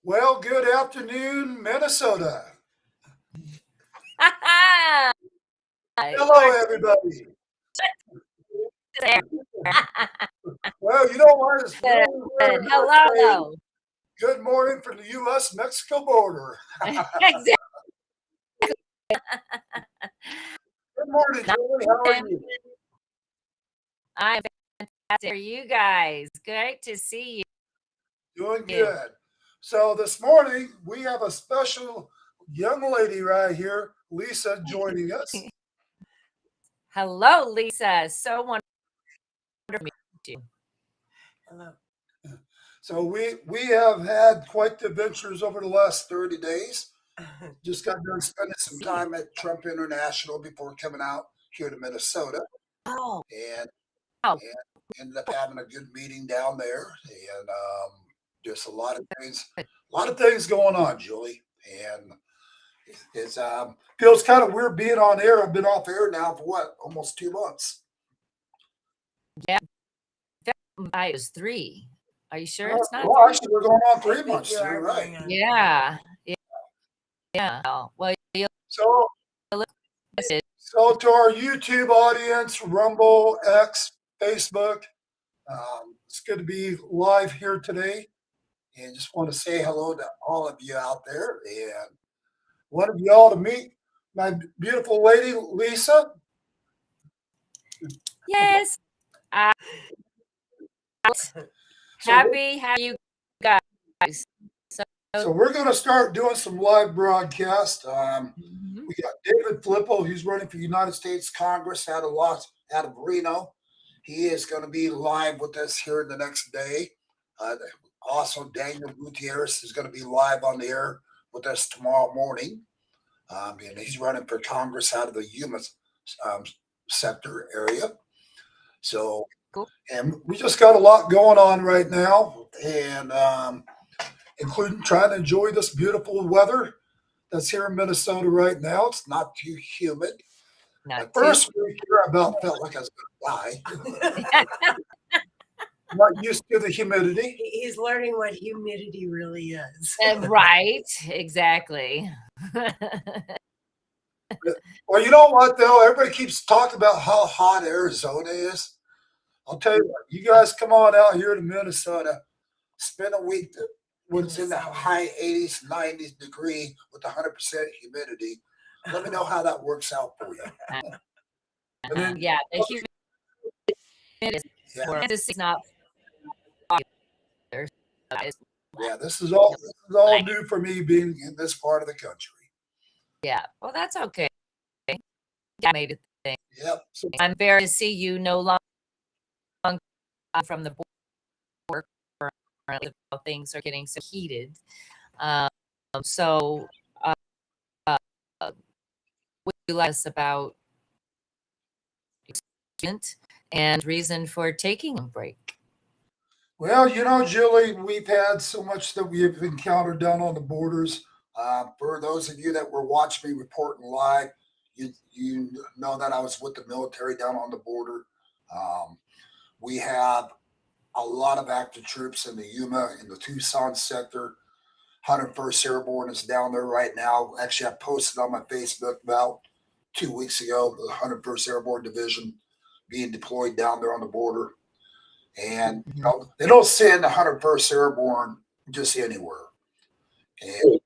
Well, good afternoon, Minnesota. Hello, Or everybody. there. Well, you know what? It's really weird to say Hello. good morning from the U.S.-Mexico border. Exactly. Good morning, Julie. How are you? I'm fantastic for you guys. Great to see Doing you. good. So this morning, we have a special young lady right here, Lisa, joining us. Hello, Lisa. So wonderful to meet you. Hello. So we have had quite the adventures over the last 30 days. Just got done spending some time at Trump International before coming out here to Minnesota. Oh, And wow. ended up having a good meeting down there, and just a lot of things going on, Julie. And it's feels kind of weird being on air. I've been off air now for what, almost 2 months. Yeah. I was 3. Are you sure it's not Well, 3? actually, we're going on I 3 months. think you You're are right. going on. Yeah. Yeah. Well, you'll So, look at it. so to our YouTube audience, Rumble, X, Facebook, it's good to be live here today, and just want to say hello to all of you out there, and wanted y'all to meet my beautiful lady, Lisa. Yes. I So, happy have you guys. So, so we're going to start doing some live broadcast. mhm. We got David Filippo, who's running for United States Congress out of Reno. He is going to be live with us here the next day. Uh, Also, Daniel Gutierrez is going to be live on the air with us tomorrow morning. And he's running for Congress out of the Yuma um, sector area. So, Cool. and we just got a lot going on right now, and including trying to enjoy this beautiful weather that's here in Minnesota right now. It's not too humid. Not At too. first week here, I about felt like I was going to die. Not used to the humidity. He's learning what humidity really is. Right. Exactly. Well, you know what, though? Everybody keeps talking about how hot Arizona is. I'll tell you what, you guys come on out here to Minnesota, spend a week when it's in the high 80s, 90s degree with 100% humidity. Let me know how that works out for you. And then, Yeah, the humidity yeah, is not popular. yeah, this is all new for me being in this part of the country. Yeah, well, that's okay. I made it thing. Yep. So, I'm very to see you no longer from the board. Things are getting so heated. Um, so, uh, would you let us about and reason for taking a break? well, you know, Julie, we've had so much that we have encountered down on the borders. For those of you that were watching me reporting live, you know that I was with the military down on the border. Um, we have a lot of active troops in the Yuma in the Tucson sector. 101st Airborne is down there right now. Actually, I posted on my Facebook about 2 weeks ago the 101st Airborne Division being deployed down there on the border. And you know, they don't send 101st Airborne just anywhere. And,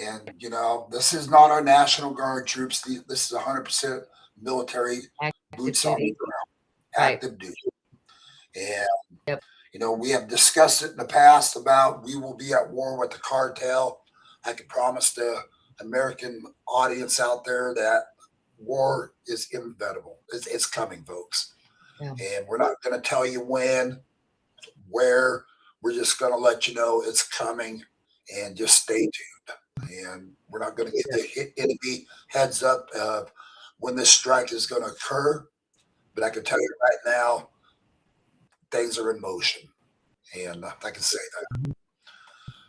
and you know, this is not our National Guard troops. This is 100% military Active boots on the duty. ground, Right. active duty. And Yep. you know, we have discussed it in the past about we will be at war with the cartel. I can promise the American audience out there that war is inevitable. It's coming, folks. Yeah. And we're not going to tell you when, where. We're just going to let you know it's coming, and just stay tuned. And we're not going to give the enemy heads up of when this strike is going to occur. But I can tell you right now, things are in motion, and I can say that.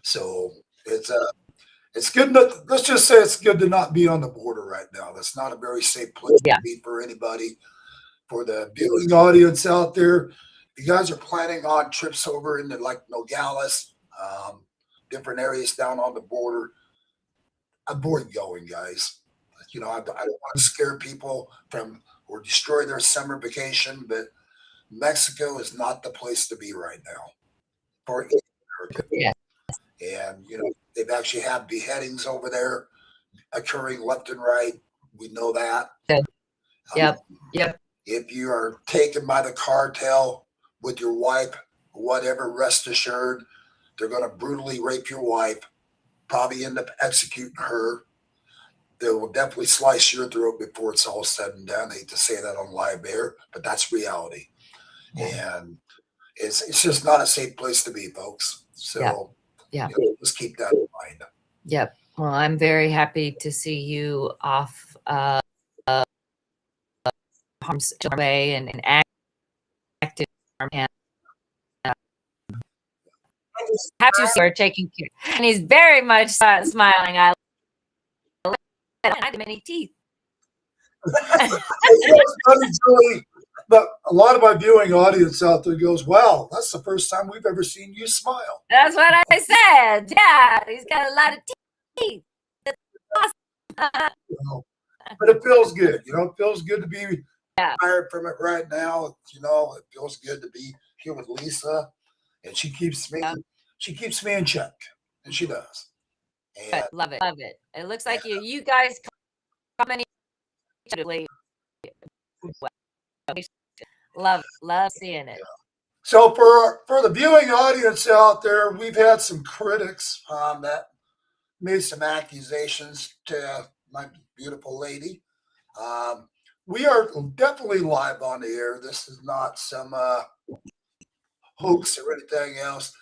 So it's good. Let's just say it's good to not be on the border right now. That's not a very safe place Yeah. to be for anybody. For the viewing audience out there, if you guys are planning on trips over into like Nogales, different areas down on the border, avoid going, guys. You know, I don't want to scare people from or destroy their summer vacation, but Mexico is not the place to be right now for any American. Yeah. And you know, they've actually had beheadings over there occurring left and right. We know that. Good. Um, Yep. Yep. if you are taken by the cartel with your wife, whatever, rest assured, they're going to brutally rape your wife, probably end up executing her. They will definitely slice your throat before it's all said and done. I hate to say that on live air, but that's reality. And it's just not a safe place to be, folks. So Yeah. you know, just keep that in mind. Yep. Well, I'm very happy to see you off harm's way and active. And have to start taking care. And he's very much smiling. I have many teeth. It's funny, Julie, but a lot of my viewing audience out there goes, "Wow, that's the first time we've ever seen you smile." That's what I said. Yeah, he's got a lot of teeth. That's awesome. You know, but it feels good. You know, it feels good to be Yeah. tired from it right now. You know, it feels good to be here with Lisa, and she keeps me in check, and she does. And Love it. Love it. It looks like you guys comment love seeing it. so for the viewing audience out there, we've had some critics that made some accusations to my beautiful lady. We are definitely live on the air. This is not some hoax or anything else.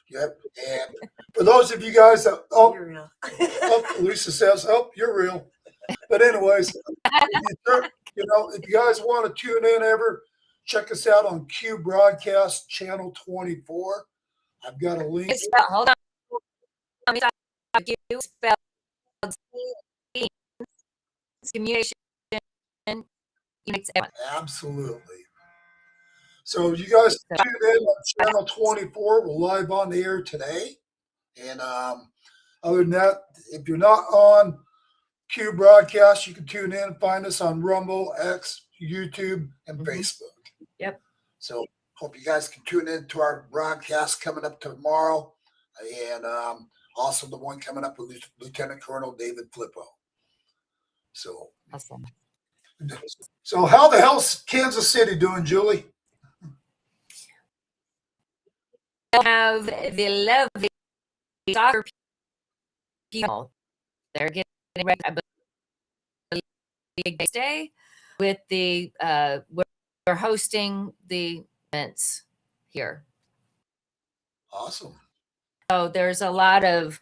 Yep. And for those of you guys that, You're real. Lisa says, "Oh, you're real." But anyways, you know, if you guys want to tune in ever, check us out on Q Broadcast Channel 24. I've got a link. Hold on. Let me talk about you spelled communication. Absolutely. So you guys tune in on Channel 24. We're live on the air today. And other than that, if you're not on Q Broadcast, you can tune in and find us on Rumble, X, YouTube, and Facebook. Yep. So hope you guys can tune in to our broadcast coming up tomorrow. And also the one coming up with Lieutenant Colonel David Flippo. So Awesome. So how the hell's Kansas City doing, Julie? Have the lovely soccer people. They're getting ready for big day with the we're hosting the events here. Awesome. So there's a lot of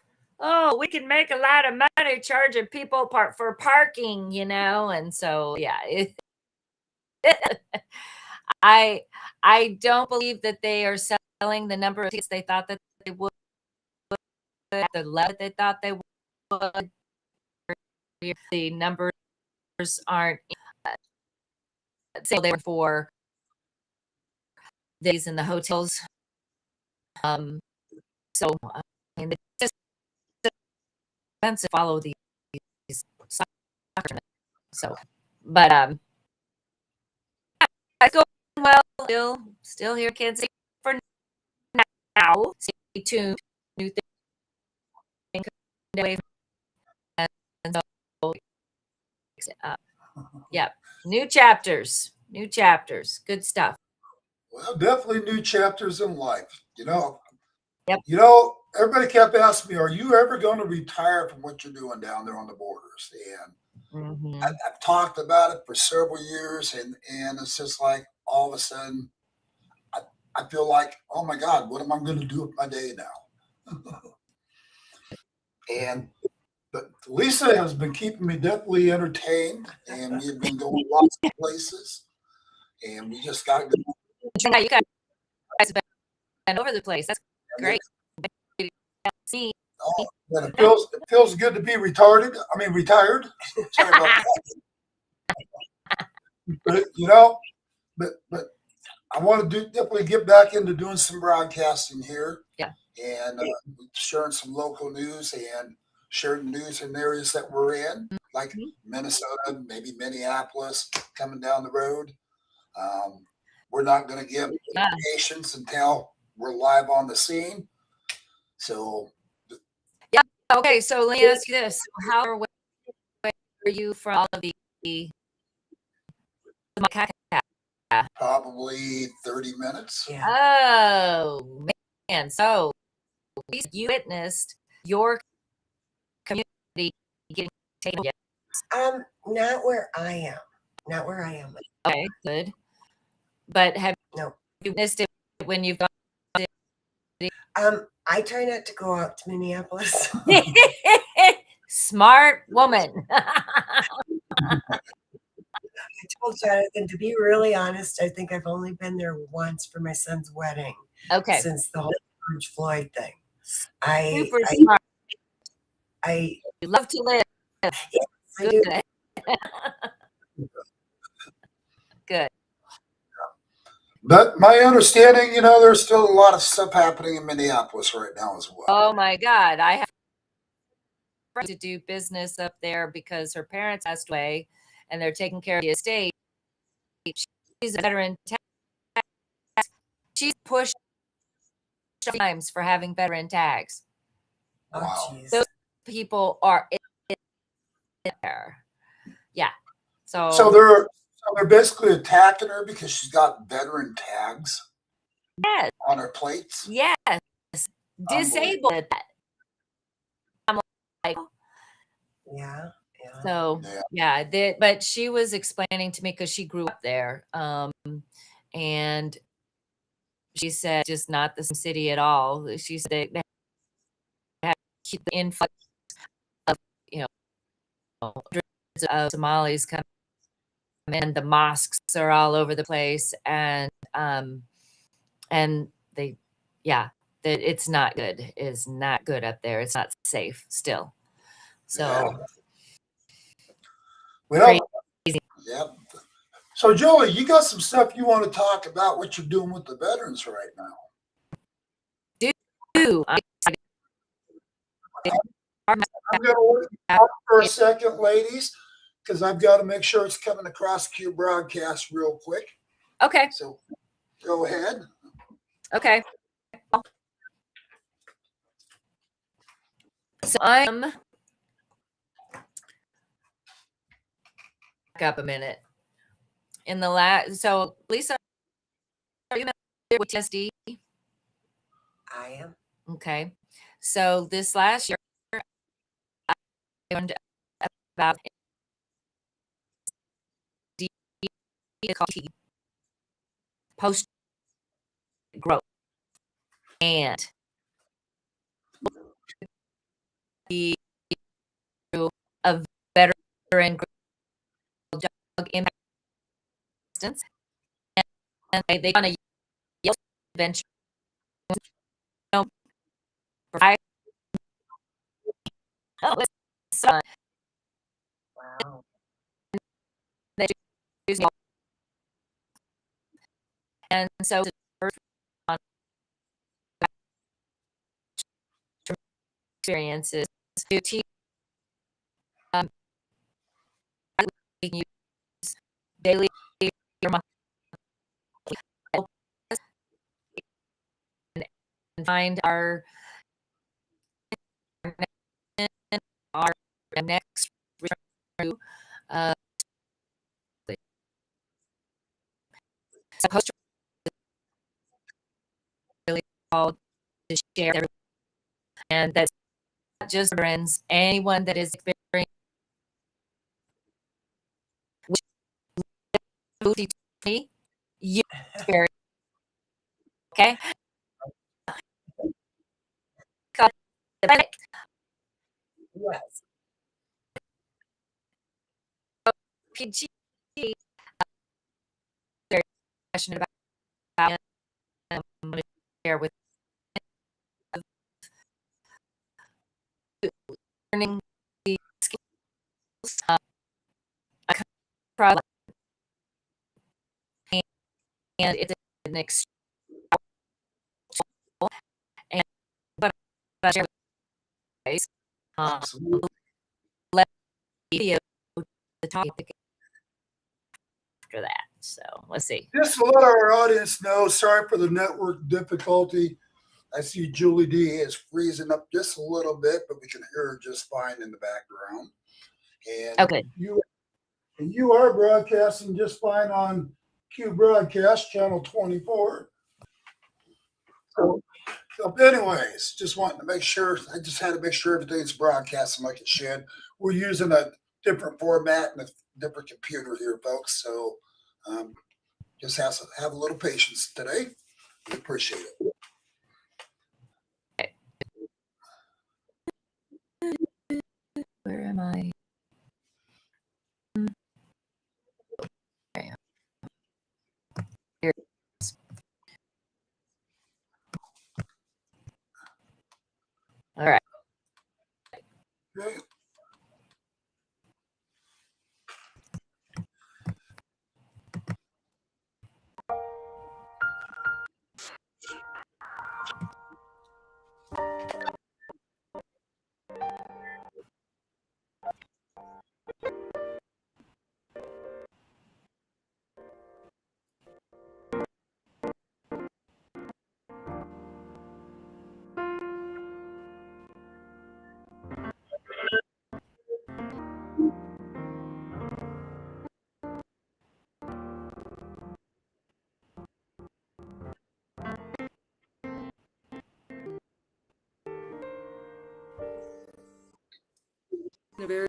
we can make a lot of money charging people for parking, you know, and so yeah, I don't believe that they are selling the number of tickets they thought that they would, the level they thought they would. The numbers aren't so they were for days in the hotels. So I mean, it's just expensive to follow these soccer. So, but it's going well. Still here, Kansas City for now. Stay tuned. New thing away, and so yeah, new chapters. Good stuff. Well, definitely new chapters in life. You know. Yep. You know, everybody kept asking me, "Are you ever going to retire from what you're doing down there on the borders?" And I've talked about it for several years, and it's just like all of a sudden, I feel like, oh my God, what am I going to do with my day now? But Lisa has been keeping me definitely entertained, and we've been going lots of places, and we just got to go. You guys have been over the place. That's great. See, And it feels good to be retired. Sorry about that. But you know, but I want to definitely get back into doing some broadcasting here. Yeah. and sharing some local news and sharing news in areas that we're in, like Mhm. Minnesota, maybe Minneapolis, coming down the road. We're not going to give Yeah. patience until we're live on the scene. So, Okay, so let me ask you this: how far away are you from all of the macaca? probably 30 minutes. Yeah. Oh man! So you witnessed your community getting taken. Not where I am. Not where I am. Okay, good. But have No. you witnessed it when you've gone? I try not to go out to Minneapolis. Smart woman. I told Jonathan, to be really honest, I think I've only been there once for my son's wedding Okay, since the whole George Floyd thing. I super smart. I You love to live. I do. Good. Good. But my understanding, there's still a lot of stuff happening in Minneapolis right now as well. Oh my God. I have friends to do business up there because her parents passed away and they're taking care of the estate. She's a veteran tax. She's pushed times for having veteran tags. Oh Wow. jeez. Those people are in there. Yeah. So So they're basically attacking her because she's got veteran tags yes, on her plates. yes. Unbelievable. Disabled at that. I'm like, Yeah. Yeah. so yeah, but she was explaining to me because she grew up there. And she said just not the same city at all. She said they had to keep the influx of, you know, hundreds of Somalis come in. The mosques are all over the place, and they, yeah, that it's not good. It's not good up there. It's not safe still. So Yeah. Well, crazy. yeah. So Joey, you got some stuff you want to talk about what you're doing with the veterans right now. I'm I'm going to work for a second, ladies, because I've got to make sure it's coming across Q broadcast real quick. okay. So go ahead. Okay. So I'm back up a minute. In the last, so Lisa, are you familiar with TSD? I am. Okay. So this last year, I learned about post growth and the a veteran drug impact assistance, and they on a Yale venture provide so Wow. they use and so the first on experiences to teach we can use daily or monthly and find our next return to supposed to really called to share and that's not just veterans, anyone that is experiencing me, you experience, okay? Yes. PG, very passionate about I'm going to share with learning the skills. I come across and it's an extreme and Absolutely. let video the topic after that. So let's see. Just to let our audience know, sorry for the network difficulty. I see Julie D is freezing up just a little bit, but we can hear her just fine in the background. And Okay. you are broadcasting just fine on Q Broadcast, channel 24. So anyways, just wanting to make sure, I just had to make sure everything's broadcasting like it should. We're using a different format and a different computer here, folks. So just have a little patience today. We appreciate it. Where am I? Here. All right. Okay. A very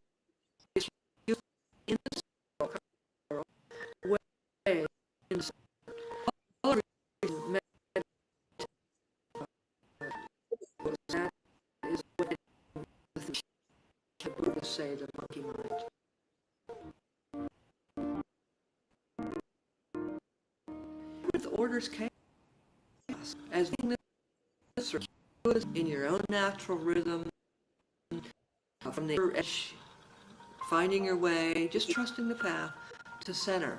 in way. That is what the Buddhists say, the monkey mind. With orders chaos, as in your own natural rhythm, from the edge, finding your way, just trusting the path to center.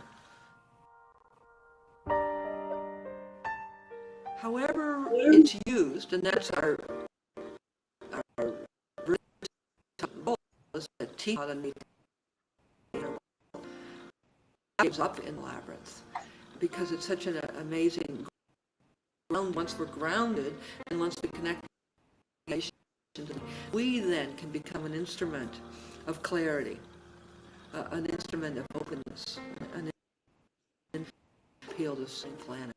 However it's used, and that's our role as a teacher, gives up in labyrinth because it's such an amazing ground. Once we're grounded and once we connect, we then can become an instrument of clarity, an instrument of openness, an appeal to the planet.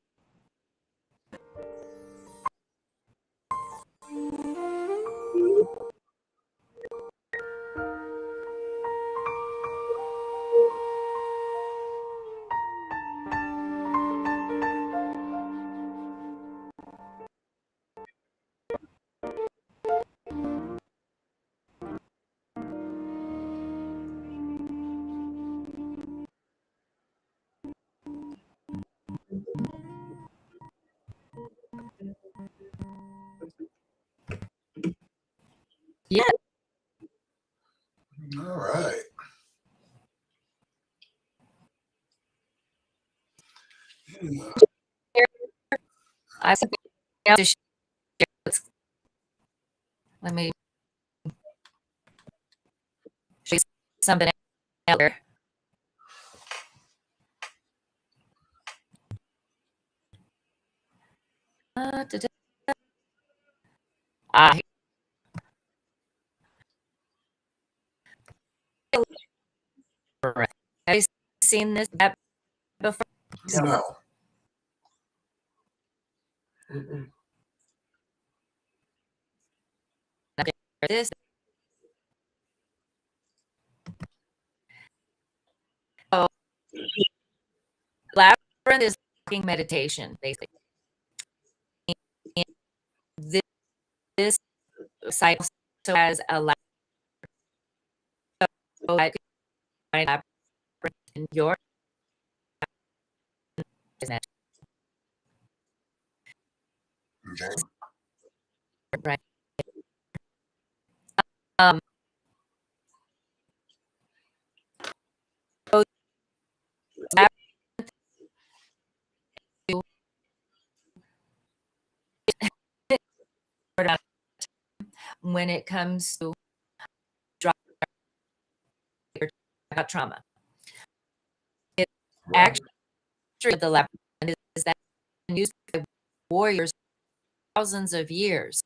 Yeah. All right. I think we have to share. Let me show you something else here. Ah, have you seen this app before? No. This. Oh, labyrinth is walking meditation, basically. And this site also has a labyrinth, so that you can find labyrinth in your business. Okay. Right. Um, so labyrinth, when it comes to drug or about trauma. It Right. actually the lab is that used by warriors thousands of years.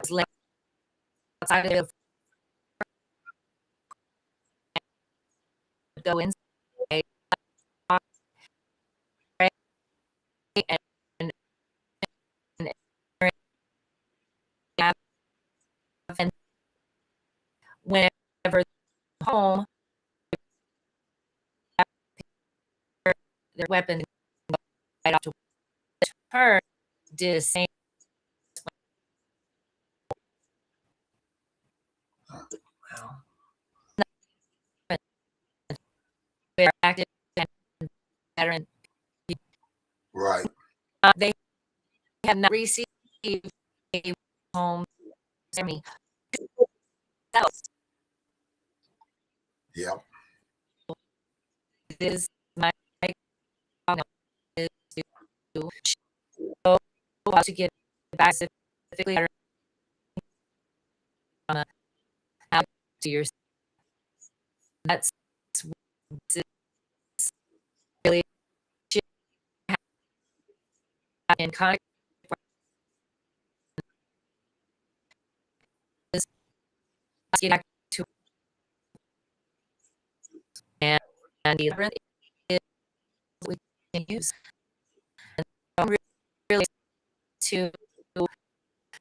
Was left outside of go inside and, and, and whenever home their weapon right off to her did the same. Wow. They're active and veteran. Right. They have not received a home ceremony. Yep. It is my is to show how to get back specifically on a how to your that's really in contact get back to and the labyrinth is we can use and really to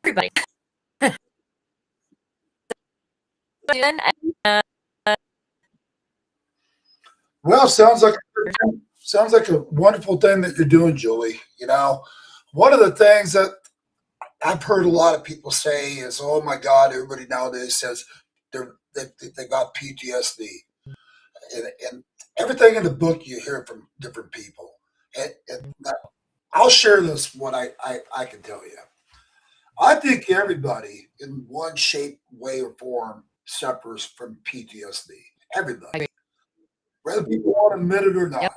everybody. Then, Well, sounds like a wonderful thing that you're doing, Julie. One of the things that I've heard a lot of people say is, "Oh my God!" Everybody nowadays says they got PTSD, and everything in the book you hear from different people. And I'll share this what I can tell you. I think everybody in one shape, way, or form suffers from PTSD. Everybody, whether people want to admit it or not.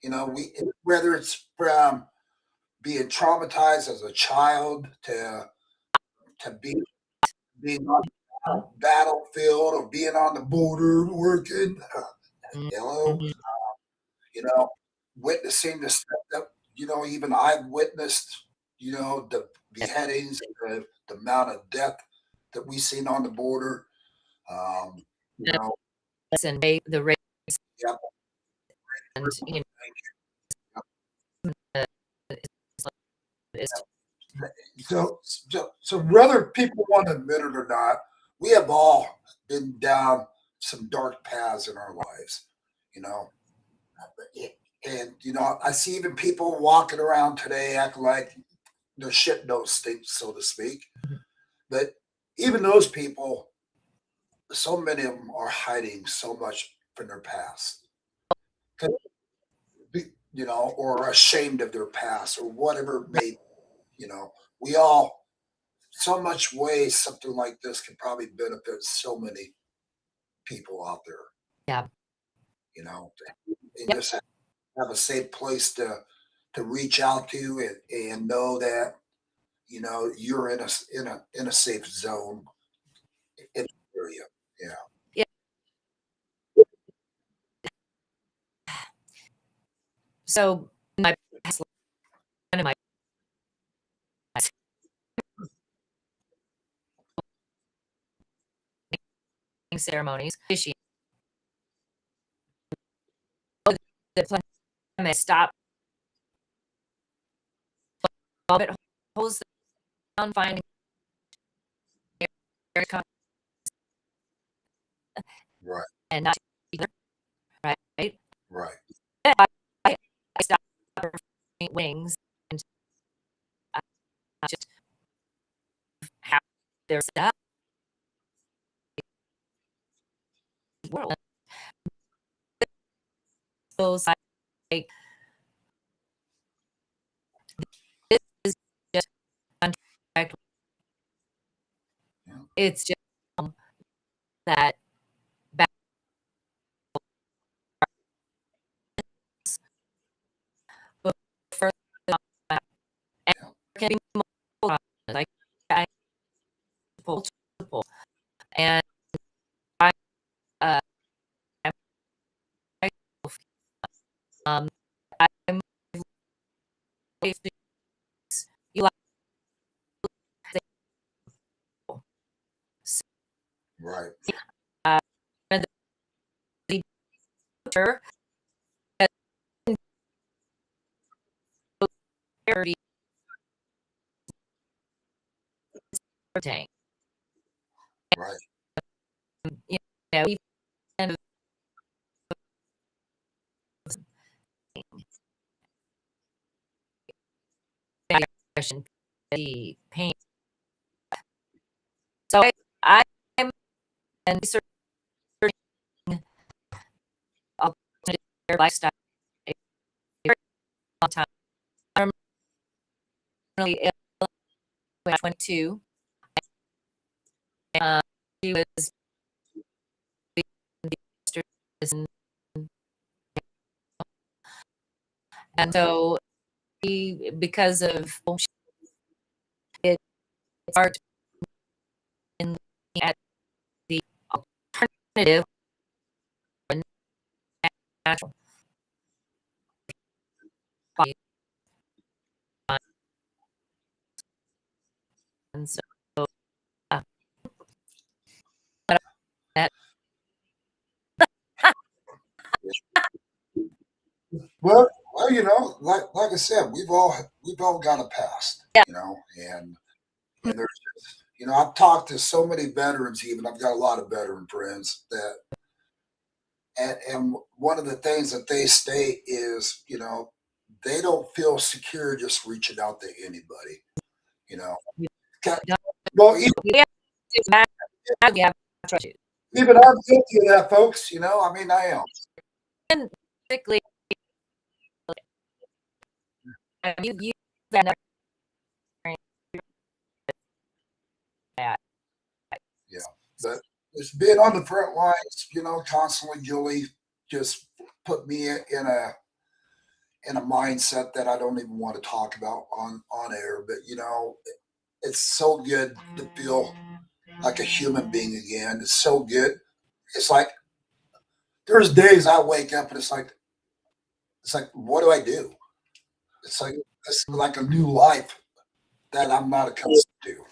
Yep. Whether it's from being traumatized as a child to being on the battlefield or being on the border working, you know, Mhm. you know, witnessing the stuff that even I've witnessed, the beheadings, the amount of death that we've seen on the border. Um, you know, Listen, the race yeah, and uh, is so whether people want to admit it or not, we have all been down some dark paths in our lives, you know. And I see even people walking around today acting like their shit don't stink, so to speak. But even those people, so many of them are hiding so much from their past, or ashamed of their past, or whatever it may. You know, we all so much ways something like this can probably benefit so many people out there. yeah. And Yep. just have a safe place to reach out to and know that you're in a safe zone in the area. Yeah. Yeah. So my past one of my ceremonies, fishing, the plan may stop, all it holds down, finding Right. and not either, right? Right. I stop wings and just have their stuff world. Feels like this is just contact. Yeah. It's just that back but further can be multiple causes. I multiple, and I, I'm, um, I'm you like Right. uh, the leader tank. Right. You know, even the pain. So I'm and researching alternative lifestyle a very long time. I'm really ill when I was 22. She was and so because of it, it's hard in looking at the alternative and natural body. And so uh, that Well, like I said, we've all got a past, yeah, and there's just, I've talked to so many veterans. Even I've got a lot of veteran friends that, and one of the things that they state is, they don't feel secure just reaching out to anybody. You know, we Ca- don't well, even, we have to matter. We have trust issues. even I'm guilty of that, folks. I mean, I am. And basically, you that Yeah, but it's being on the front lines, constantly, Julie, just put me in a mindset that I don't even want to talk about on air. But it's so good to feel like a human being again. It's so good. It's like there's days I wake up and it's like what do I do? It's like a new life that I'm not accustomed to.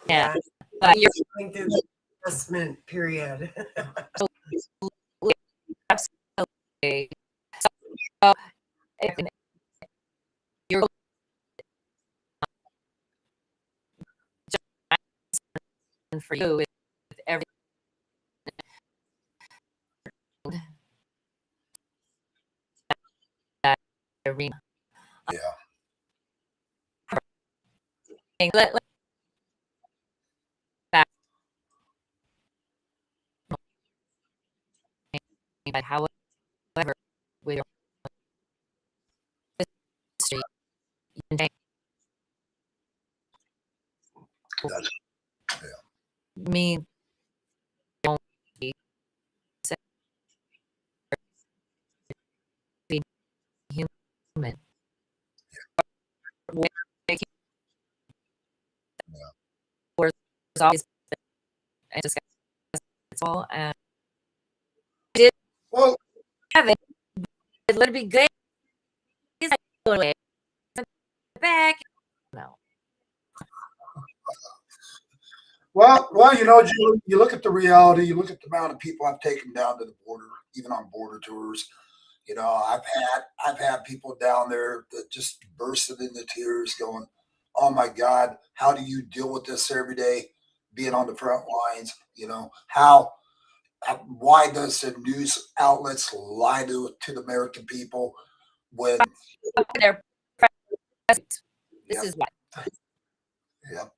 yeah. Yeah. But you're Going through the adjustment period. absolutely so if you're for you with every that arena. Yeah, Let back, but however, with your history, you can that's, me don't be human. yeah. Where there's always been a discussable and did Well, have it. Let it be good. He's like, "Go away." Back. No. well, Julie, you look at the reality. You look at the amount of people I've taken down to the border, even on border tours. I've had people down there that just bursted into tears, going, "Oh my God, how do you deal with this every day, being on the front lines? Why does the news outlets lie to the American people when?" Their presence. This Yep, is what. yep.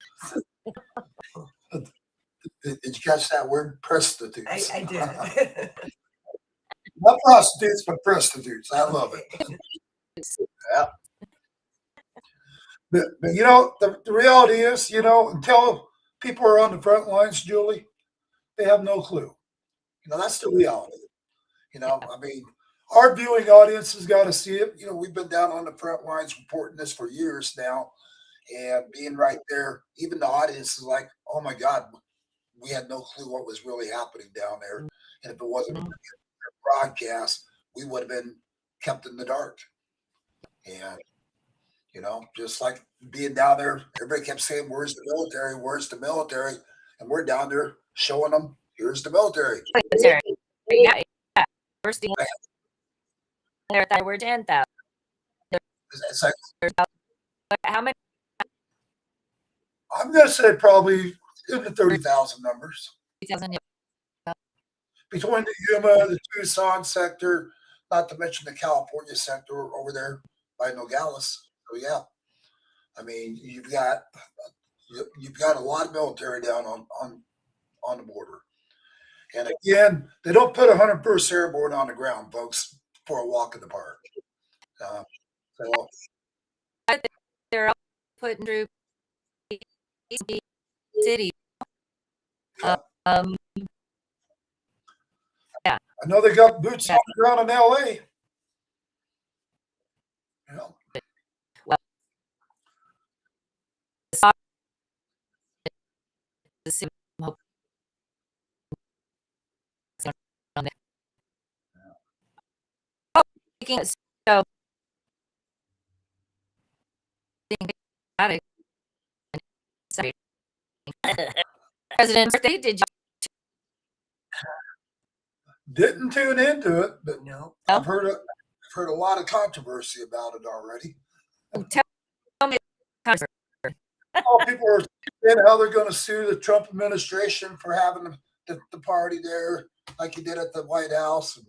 Did you catch that word, prostitutes? I did. Not prostitutes, but prostitutes. I love it. Yeah. But the reality is, until people are on the front lines, Julie, they have no clue. That's the reality. I mean, our viewing audience has got to see it. We've been down on the front lines reporting this for years now, And being right there, even the audience is like, oh my God, we had no clue what was really happening down there. And if it wasn't Mhm. a broadcast, we would have been kept in the dark. And, just like being down there, everybody kept saying, where's the military? Where's the military? And we're down there showing them, here's the military. Military. Yeah, yeah. First thing there, there were 10,000. It's like, How many? I'm going to say probably in the 30,000 numbers. 3,000. Between the Yuma, the Tucson sector, not to mention the California sector over there by Nogales. So yeah, I mean you've got a lot of military down on the border. And again, they don't put 101st Airborne on the ground, folks, for a walk in the park. So They're all putting through city. yeah. Um, I know they got boots on the ground in LA. Yeah. well, the city hope on there. Oh, so think about it. Sorry. President's birthday, did you? Didn't tune into it, but No. I've heard a lot of controversy about it already. Tell me. Oh, people are saying how they're going to sue the Trump administration for having the party there, like he did at the White House,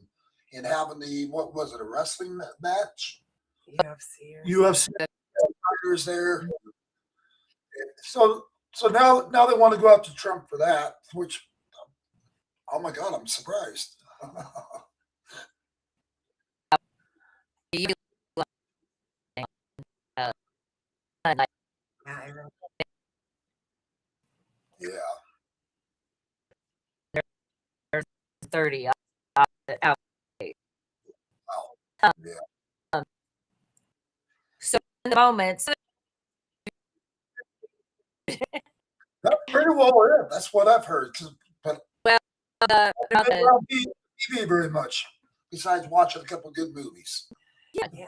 and having what was it, a wrestling match? UFC. UFC fighters there. So now they want to go after Trump for that, which, oh my God, I'm surprised. You, like, Yeah, I remember. Yeah. 30 out. Wow. Um, Yeah. So in the moment, That's pretty well it. That's what I've heard. But well, I haven't been around TV very much, besides watching a couple good movies. Yeah.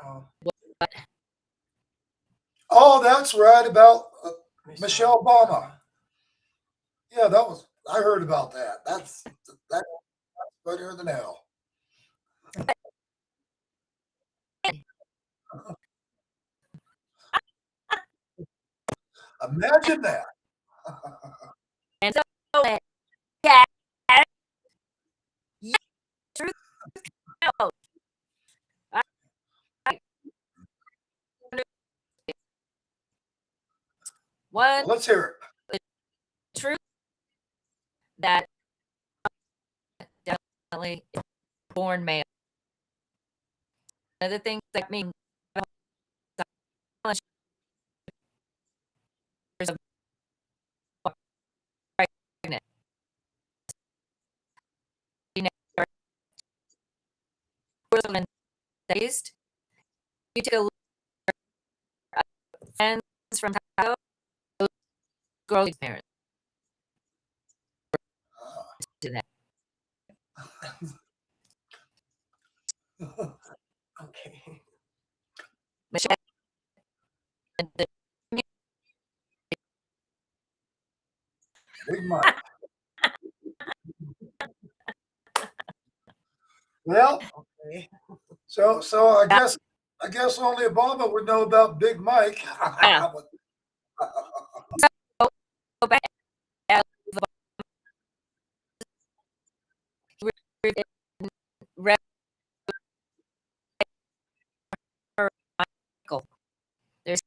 Oh, Oh, that's right, about Michelle Obama. Yeah, I heard about that. That's better than hell. Imagine that. and so yeah, yeah, truth. No, I, one Let's hear it. truth that definitely is born male. Another thing that mean pregnant. Based, you take a look at friends from Chicago, girls' parents to that. okay. Michelle, and the Big Mike. Well, Okay. so I guess only Obama would know about Big Mike. Yeah. go back. Michael. There's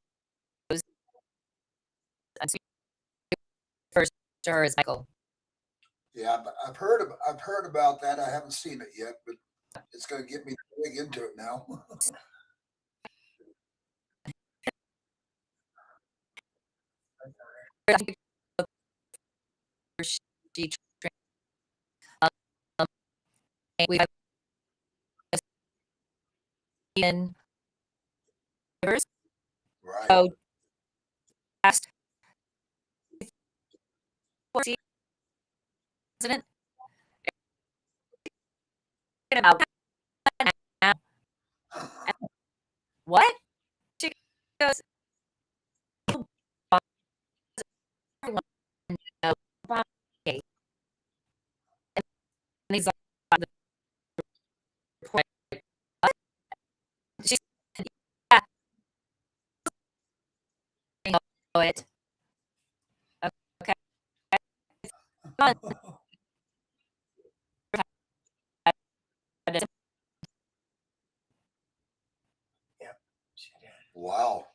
first to her is Michael. Yeah, but I've heard about that. I haven't seen it yet, but it's going to get me to dig into it now. She, um, we have in rivers. Right. So past president about now. What? She goes, everyone knows about Kate. And he's like, the report. What? She said, yeah, I know it. Okay. Fun. She did. Wow.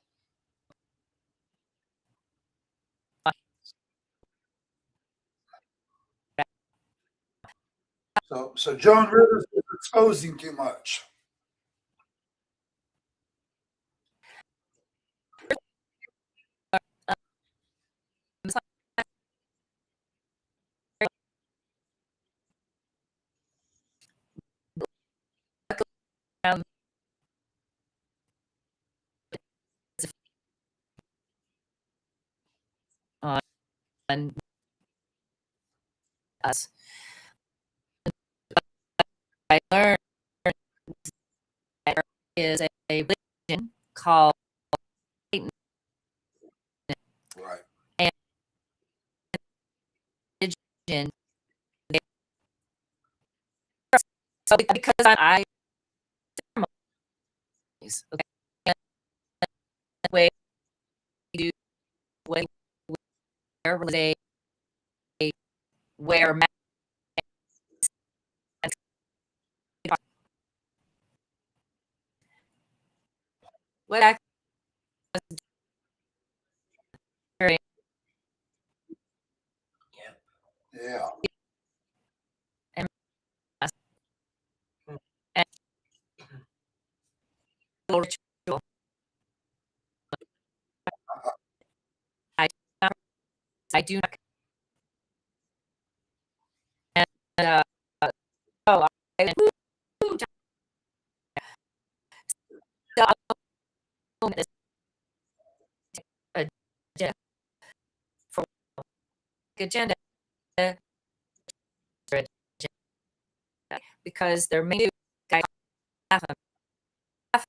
So Joan Rivers is exposing too much. Um, on us. I learned there is a religion called Satan, Right. and religion. So because I ceremonies, okay, and the way you do way where they wear masks. What I was doing Yeah. and Mm. and ritual. I I do not. And oh, I went, "Ooh, so I'm this agenda for agenda because there may be guys half of half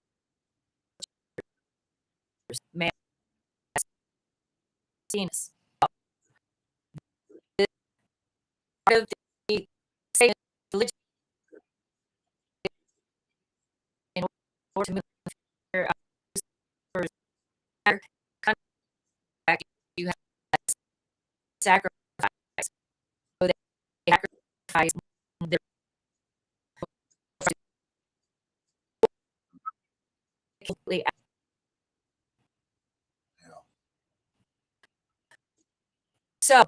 may have seen us. Part of the same religion in order to move here for contract you have to sacrifice. So they sacrifice their completely. Yeah. So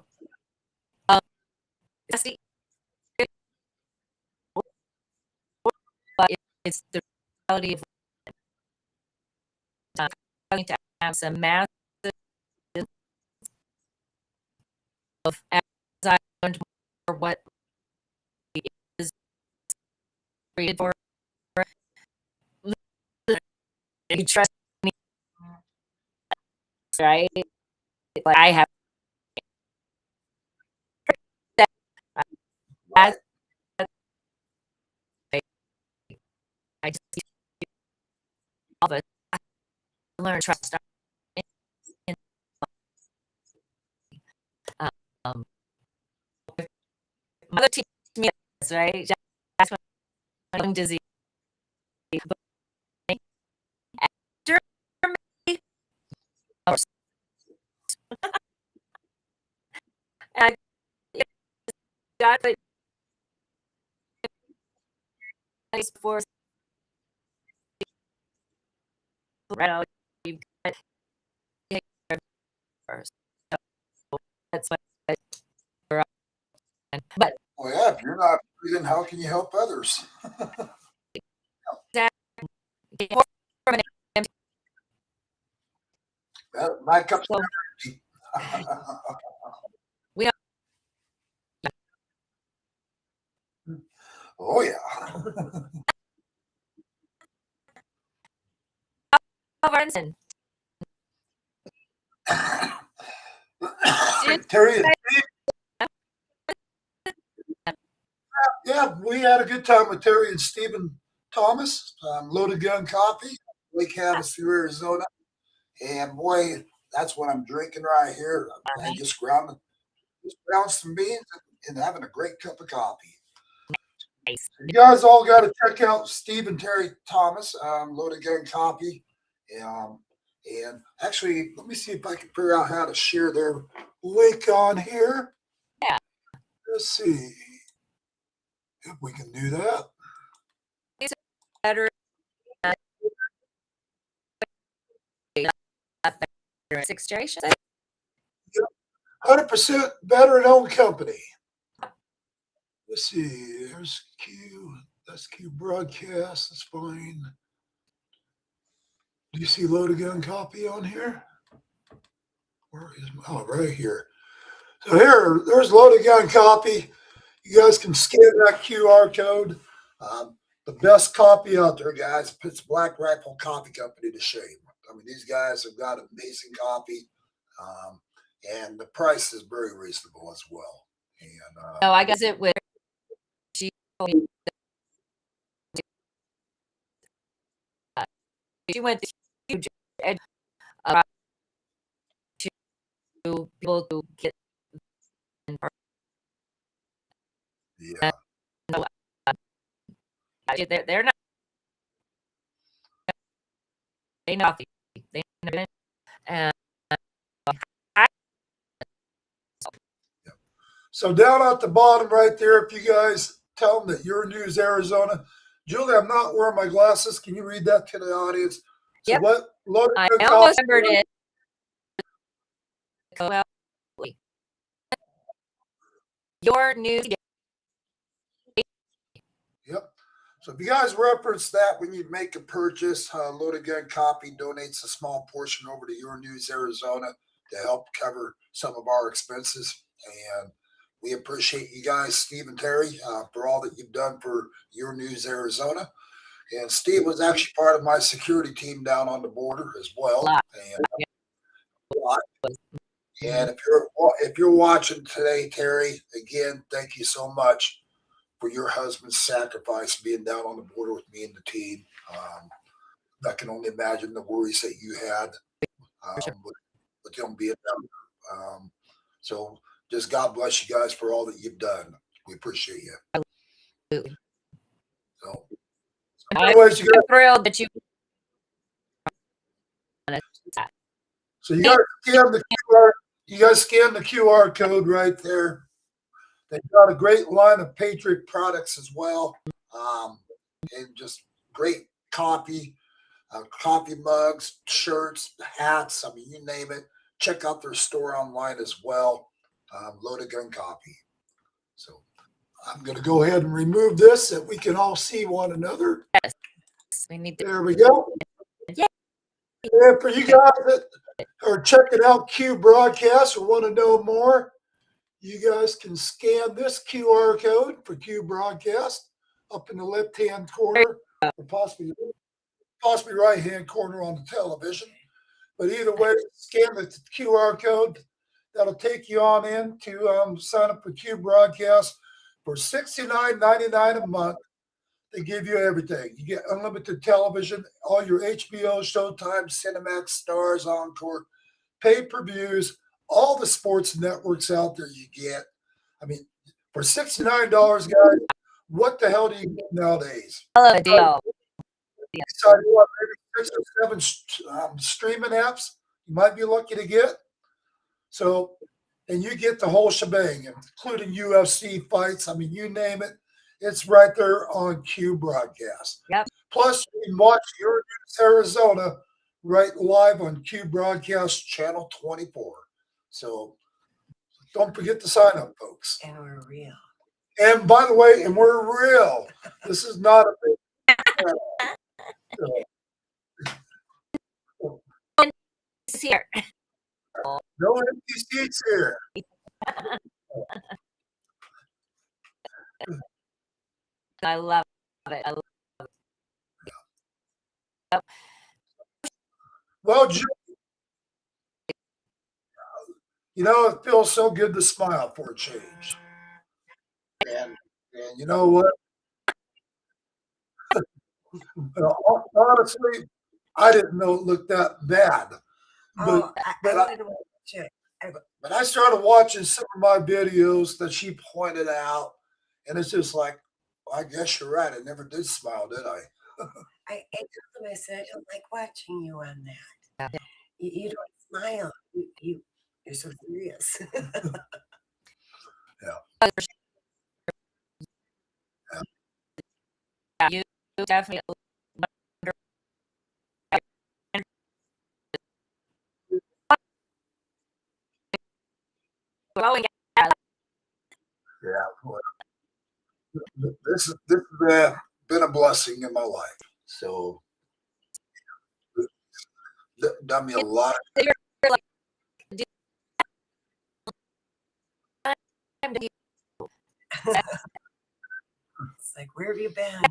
that's the but it's the reality of time. Going to have some massive of as I learned more what is created for you trust me, right? Like I have that Right. I just all of it. I learn trust. Um, mother teach me this, right? That's when I'm dizzy. After me, I got it before right out. You've got to take care of first. So that's what we're on. But Well, yeah, if you're not breathing, how can you help others? that My cup's so empty. we don't Oh, yeah. yeah. Varnson. Terry, yeah, we had a good time with Terry and Stephen Thomas. Loaded Gun Coffee, Lake Havasu, Arizona. And boy, that's what I'm drinking right here. I just ground some beans and having a great cup of coffee. Nice. You guys all got to check out Steve and Terry Thomas, Loaded Gun Coffee. And actually, let me see if I can figure out how to share their link on here. Yeah. Let's see if we can do that. Better. 6 generations. 100% veteran-owned company. Let's see. There's Q. That's Q Broadcast. That's fine. Do you see Loaded Gun Copy on here? Where is right here. So there's Loaded Gun Copy. You guys can scan that QR code. The best copy out there, guys, puts Black Rifle Coffee Company to shame. I mean, these guys have got amazing coffee, and the price is very reasonable as well. And No, I guess it would. She went to huge to people to get. yeah, They're not. They know. They know. And so down at the bottom right there, if you guys tell them that you're News Arizona, Julie, I'm not wearing my glasses. Can you read that to the audience? So Yep. Loaded I Gun almost Coffee- remembered it. Well, your news. Yep. So if you guys reference that when you make a purchase, Loaded Gun Copy donates a small portion over to Your News Arizona to help cover some of our expenses. And we appreciate you guys, Steve and Terry, for all that you've done for Your News Arizona. And Steve was actually part of my security team down on the border as well. And if you're watching today, Terry, again, thank you so much for your husband's sacrifice being down on the border with me and the team. I can only imagine the worries that you had with him being down. So just God bless you guys for all that you've done. We appreciate you. Absolutely. So anyways, you guys, thrilled that you. So you guys scan the QR. You guys scan the QR code right there. They've got a great line of Patriot products as well, and just great coffee, coffee mugs, shirts, hats. I mean, you name it. Check out their store online as well. Loaded Gun Coffee. So I'm going to go ahead and remove this so that we can all see one another. Yes, we need to. There we go. Yeah. And for you guys that are checking out Q Broadcast or want to know more, you guys can scan this QR code for Q Broadcast up in the left-hand corner, or possibly right-hand corner on the television. But either way, scan the QR code. That'll take you on in to sign up for Q Broadcast for $69.99 a month. They give you everything. You get unlimited television, all your HBO, Showtime, Cinemax, Stars, Encore, pay-per-views, all the sports networks out there you get. I mean, for $69, guys, what the hell do you get nowadays? Hello, deal. Decide what, maybe 6 or 7 streaming apps you might be lucky to get. So, and you get the whole shebang, including UFC fights. I mean, you name it. It's right there on Q Broadcast. Yep. Plus, you can watch Your News Arizona right live on Q Broadcast Channel 24. So don't forget to sign up, folks. And we're real. And by the way, and we're real. This is not a big It's here. no empty seats here. I love it. I love it. Well, it feels so good to smile for a change. And you know what? Honestly, I didn't know it looked that bad. Oh, But I but I, wanted to watch it. but I started watching some of my videos that she pointed out, and it's just like, well, I guess you're right. I never did smile, did I? I told him, I said, I don't like watching you on that. Yeah. You don't smile. You're so serious. You definitely growing out. Yeah. Well, this has been a blessing in my life. So done me a lot. You're like, do time to It's like, where have you been?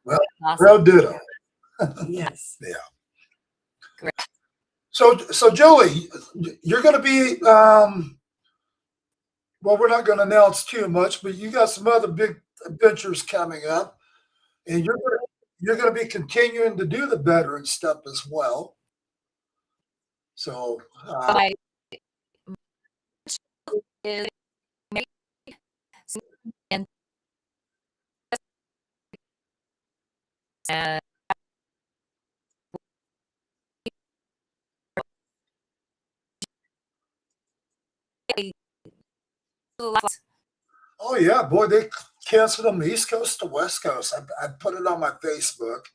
Well, awesome. ditto. Yes. Yeah. Great. So Joey, you're going to be well, we're not going to announce too much, but you got some other big adventures coming up, and you're going to be continuing to do the veteran stuff as well. So My is and and oh yeah, boy, they canceled them East Coast to West Coast. I put it on my Facebook,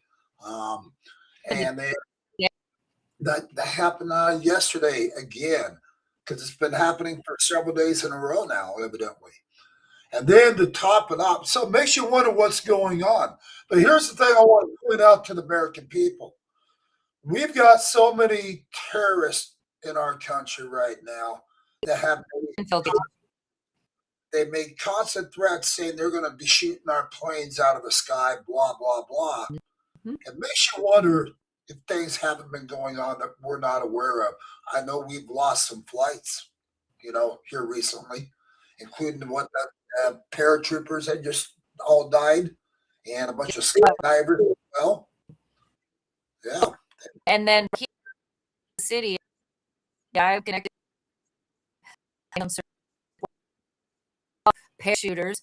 um, and that happened yesterday again because it's been happening for several days in a row now, evidently. And then to top it up, so it makes you wonder what's going on. But here's the thing I want to point out to the American people: we've got so many terrorists in our country right now that have they made constant threats saying they're going to be shooting our planes out of the sky, blah, blah, blah. It makes you wonder if things haven't been going on that we're not aware of. I know we've lost some flights, here recently, including what the paratroopers that just all died and a bunch of skydivers as well. Yeah. and then here in the city, I've connected parachuters,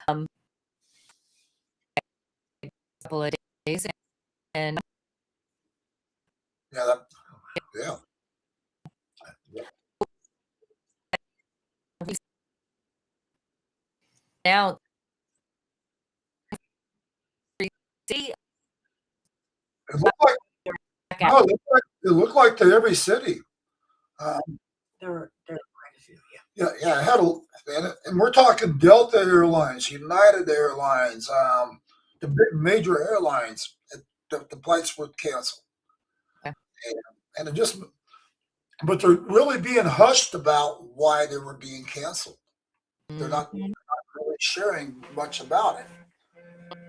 um, a couple of days, and Yeah. Yeah. now see It looked like, no, it looked like to every city. Um, There are quite a few, yeah, it had and we're talking Delta Airlines, United Airlines, the big major airlines. The flights were canceled, Okay. and it just, but they're really being hushed about why they were being canceled. They're not really sharing much about it.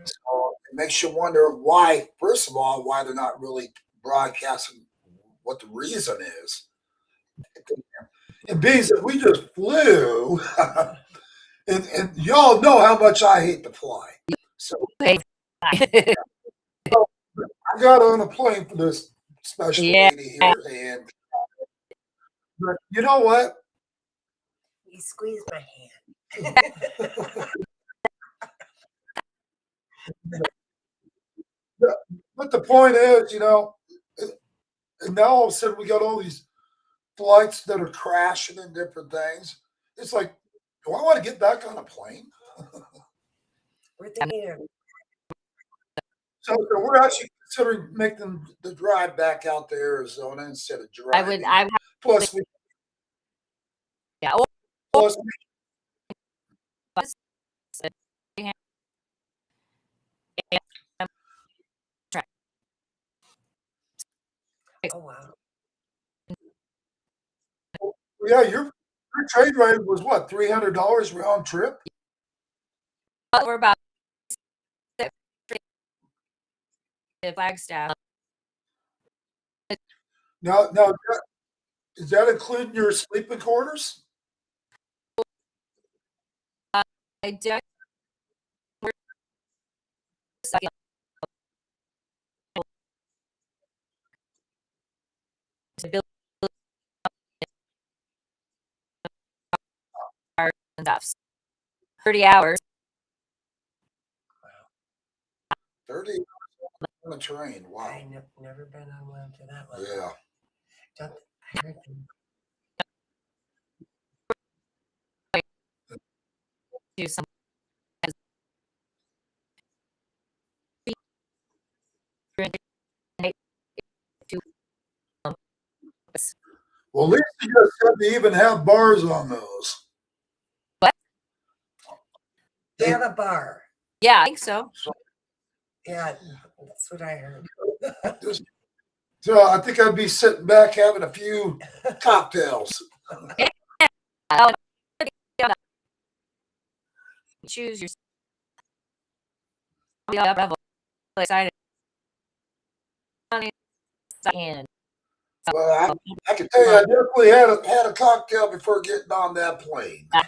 So it makes you wonder why. First of all, why they're not really broadcasting what the reason is. It means that we just flew. And y'all know how much I hate to fly. So I I got on a plane for this special Yeah. lady here, but you know what? You squeeze my hand. But the point is, and now all of a sudden we got all these flights that are crashing and different things. It's like, do I want to get back on a plane? We're thinking of So we're actually considering making the drive back out to Arizona instead of driving. I would Plus, yeah. plus Oh, wow. Yeah, your trade rate was what, $300 round trip? We're about Flagstaff. Now, is that including your sleeping quarters? I did. To build our stuff. 30 hours. 30 on the train. Wow. I never been on one to that one. Yeah. I heard them. Do some Well, at least you just said they even have bars on those. They have a bar. Yeah, I think so. Yeah, that's what I heard. So I think I'd be sitting back having a few cocktails. Oh, choose your. I'm excited. And Well, I can tell you, I definitely had a cocktail before getting on that plane. I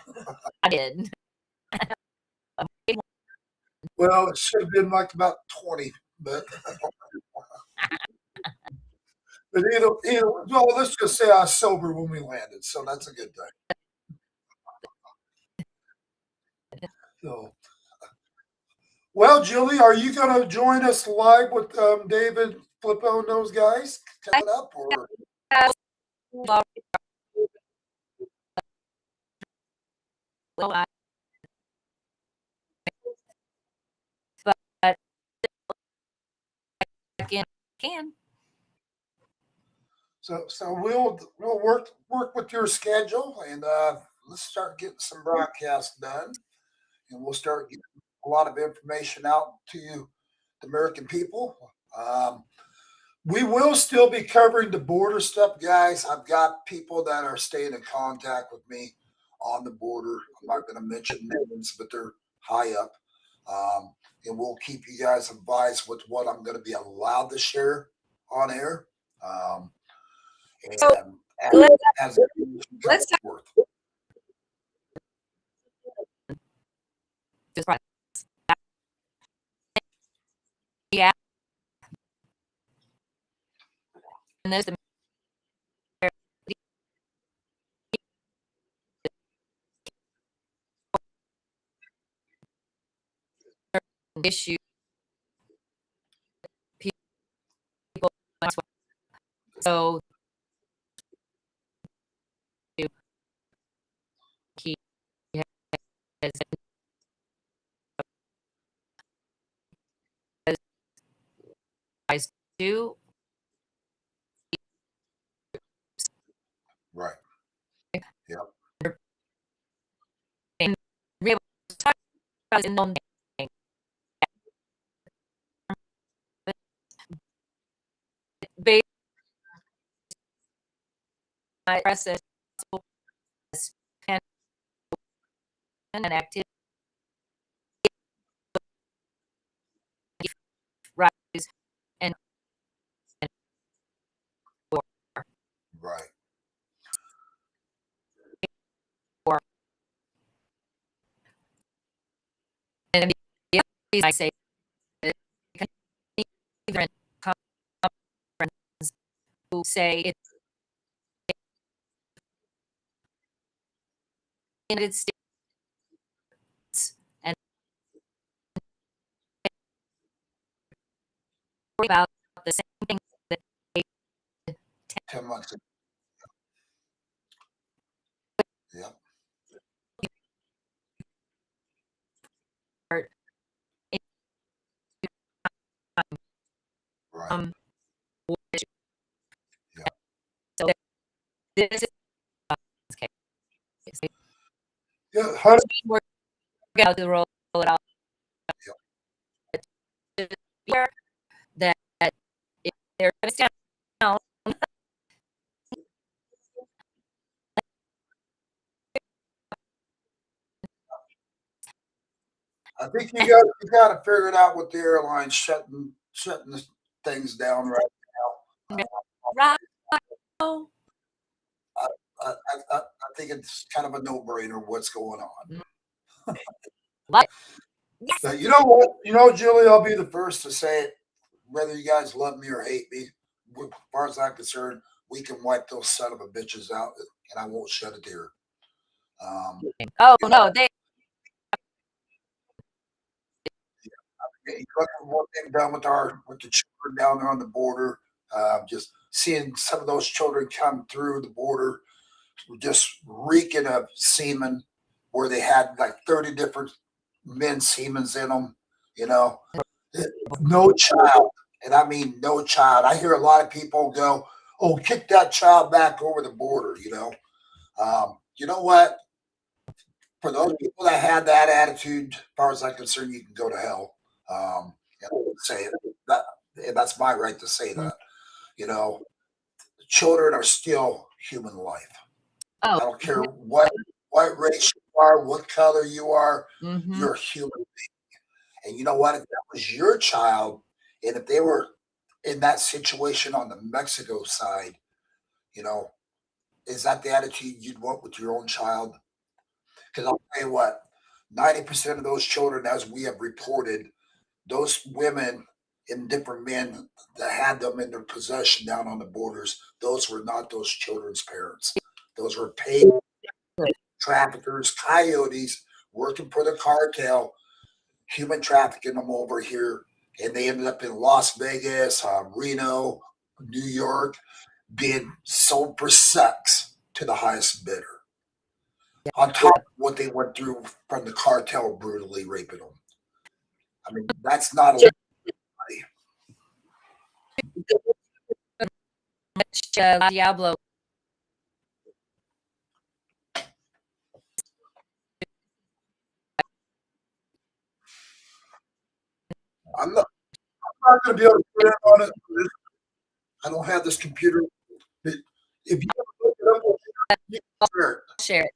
did. Well, it should have been like about 20, but well, let's just say I was sober when we landed, so that's a good thing. So, well, Julie, are you going to join us live with David, Flippo, and those guys coming up? Or But again, can. so we'll work with your schedule and let's start getting some broadcasts done, and we'll start getting a lot of information out to you, the American people. We will still be covering the border stuff, guys. I've got people that are staying in contact with me on the border. I'm not going to mention names, but they're high up. And we'll keep you guys advised with what I'm going to be allowed to share on air. And So, as let's talk forth. this process. Yeah. And there's the issue. People. So he has guys do Right. Yep. and be able to talk about it in one thing. Based on process and an activity rise and Right. or and I say even conference who say it's United States and worry about the same thing that they 10 months ago. Yep. are Right. Yeah. So this is okay. Yeah. How do We're going to roll it out. That if they're going to stand down I think you got to figure it out with the airlines shutting the things down right now. Right. Oh, I think it's kind of a no-brainer what's going on. like, But you know what? You know, Julie, I'll be the first to say it. Whether you guys love me or hate me, as far as I'm concerned, we can wipe those son of a bitches out, and I won't shed a tear. oh no, they You look at what they've done with the children down there on the border. Just seeing some of those children come through the border, just reeking of semen, where they had like 30 different men semens in them. You know, no child, and I mean no child. I hear a lot of people go, "Oh, kick that child back over the border." You know what? For those people that had that attitude, as far as I'm concerned, you can go to hell. And I would say that, and that's my right to say that. You know, children are still human life. I oh don't care what race you are, what color you are, mhm. you're a human being. And you know what? If that was your child, and if they were in that situation on the Mexico side, you know, is that the attitude you'd want with your own child? Because I'll tell you what, 90% of those children, as we have reported, those women and different men that had them in their possession down on the borders, those were not those children's parents. Those were paid traffickers, coyotes working for the cartel, human trafficking them over here. And they ended up in Las Vegas, Reno, New York, being sold for sex to the highest bidder. On top of what they went through from the cartel brutally raping them. I mean, that's not a Diablo. I'm not going to be able to put it on it. I don't have this computer. If you ever look it up, you can share it. Share it.